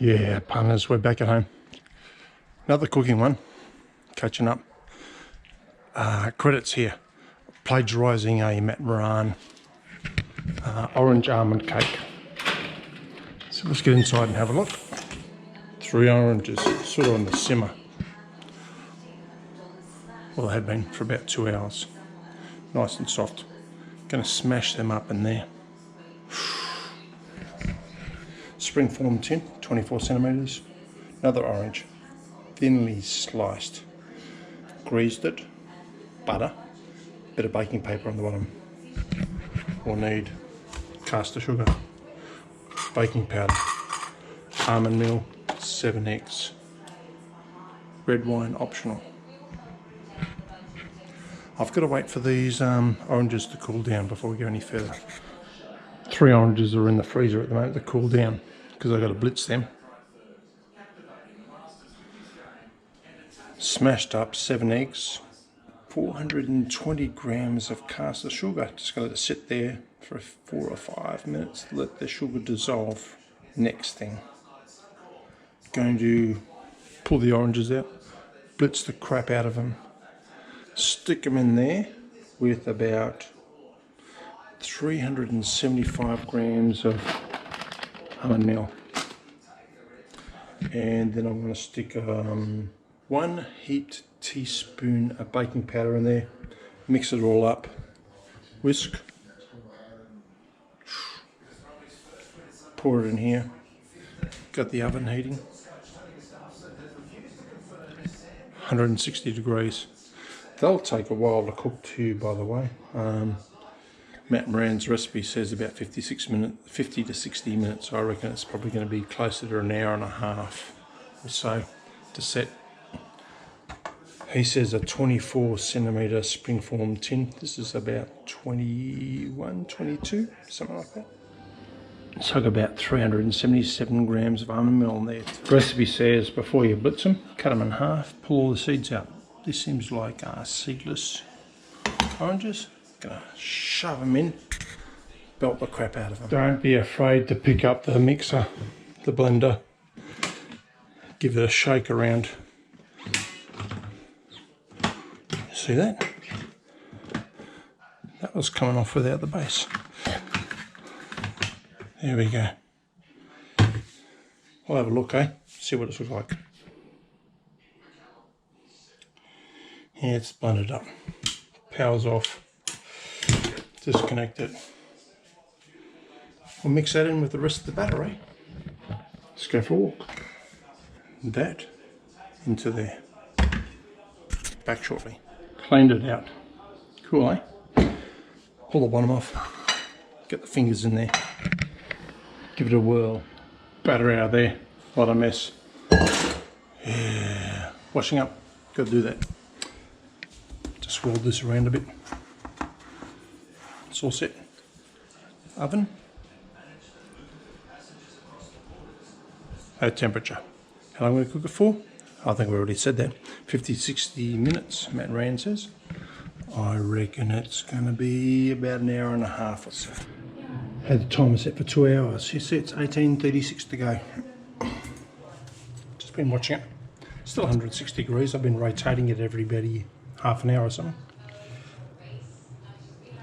Yeah, punters, we're back at home. Another cooking one, catching up. Credits here. Plagiarising a Matt Moran orange almond cake. So let's get inside and have a look. 3 oranges, sort of on the simmer. Well, they had been for about 2 hours. Nice and soft. Gonna smash them up in there. Springform tin, 24 centimetres. Another orange, thinly sliced. Greased it, butter, bit of baking paper on the bottom. We'll need caster sugar, baking powder, almond meal, 7 eggs, red wine optional. I've got to wait for these oranges to cool down before we go any further. 3 oranges are in the freezer at the moment to cool down because I've got to blitz them. Smashed up 7 eggs, 420 grams of caster sugar. Just got to let it sit there for 4 or 5 minutes, let the sugar dissolve. Next thing, going to pull the oranges out, blitz the crap out of them, stick them in there with about 375 grams of almond meal, and then I'm going to stick 1 heaped teaspoon of baking powder in there, mix it all up, whisk, pour it in here, got the oven heating, 160 degrees. They'll take a while to cook too, by the way. Matt Moran's recipe says about 50 to 60 minutes. So I reckon it's probably going to be closer to an hour and a half or so to set. He says a 24 centimetre springform tin. This is about 21, 22, something like that. So I've got about 377 grams of almond meal in there. The recipe says before you blitz them, cut them in half, pull all the seeds out. This seems like seedless oranges. Gonna shove them in, belt the crap out of them. Don't be afraid to pick up the mixer, the blender. Give it a shake around. See that? That was coming off without the base. There we go. We'll have a look, see what it looks like. Yeah, it's blended up. Power's off. Disconnect it. We'll mix that in with the rest of the battery. Let's go for a walk. That into there. Back shortly. Cleaned it out. Cool, Pull the bottom off. Get the fingers in there. Give it a whirl. Batter out of there. What a mess. Yeah. Washing up. Got to do that. Just swirl this around a bit. It's all set. Oven. At temperature. How long are we going to cook it for? I think we already said that. 50-60 minutes, Matt Moran says. I reckon it's going to be about an hour and a half or so. Had the timer set for 2 hours. You see it's 18:36 to go. Just been watching it. Still 160 degrees. I've been rotating it every about half an hour or something.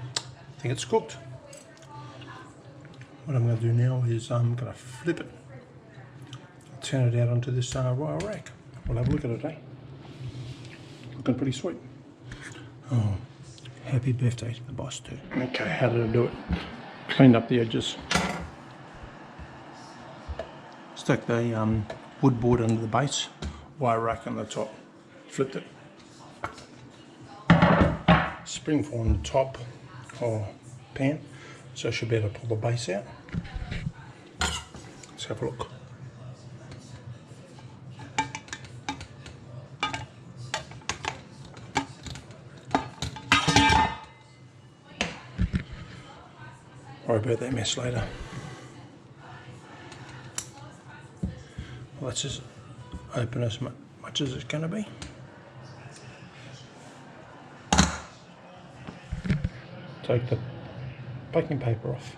I think it's cooked. What I'm going to do now is I'm going to flip it. Turn it out onto this royal rack. We'll have a look at it, Looking pretty sweet. Oh, happy birthday to the boss too. Okay, how did I do it? Cleaned up the edges. Stuck the wood board under the base. Wire rack on the top. Flipped it. Springform top or pan, so I should be able to pull the base out. Let's have a look. Worry about that mess later. Well, let's just open as much as it's going to be. Take the baking paper off.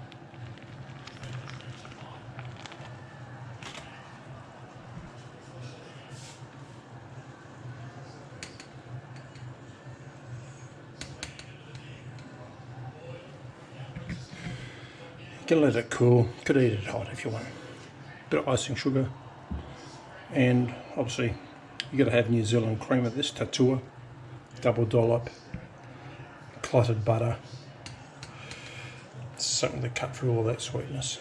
You can let it cool. Could eat it hot if you want. Bit of icing sugar, and obviously you got to have New Zealand cream of this, tatua, double dollop, clotted butter. It's something to cut through all that sweetness.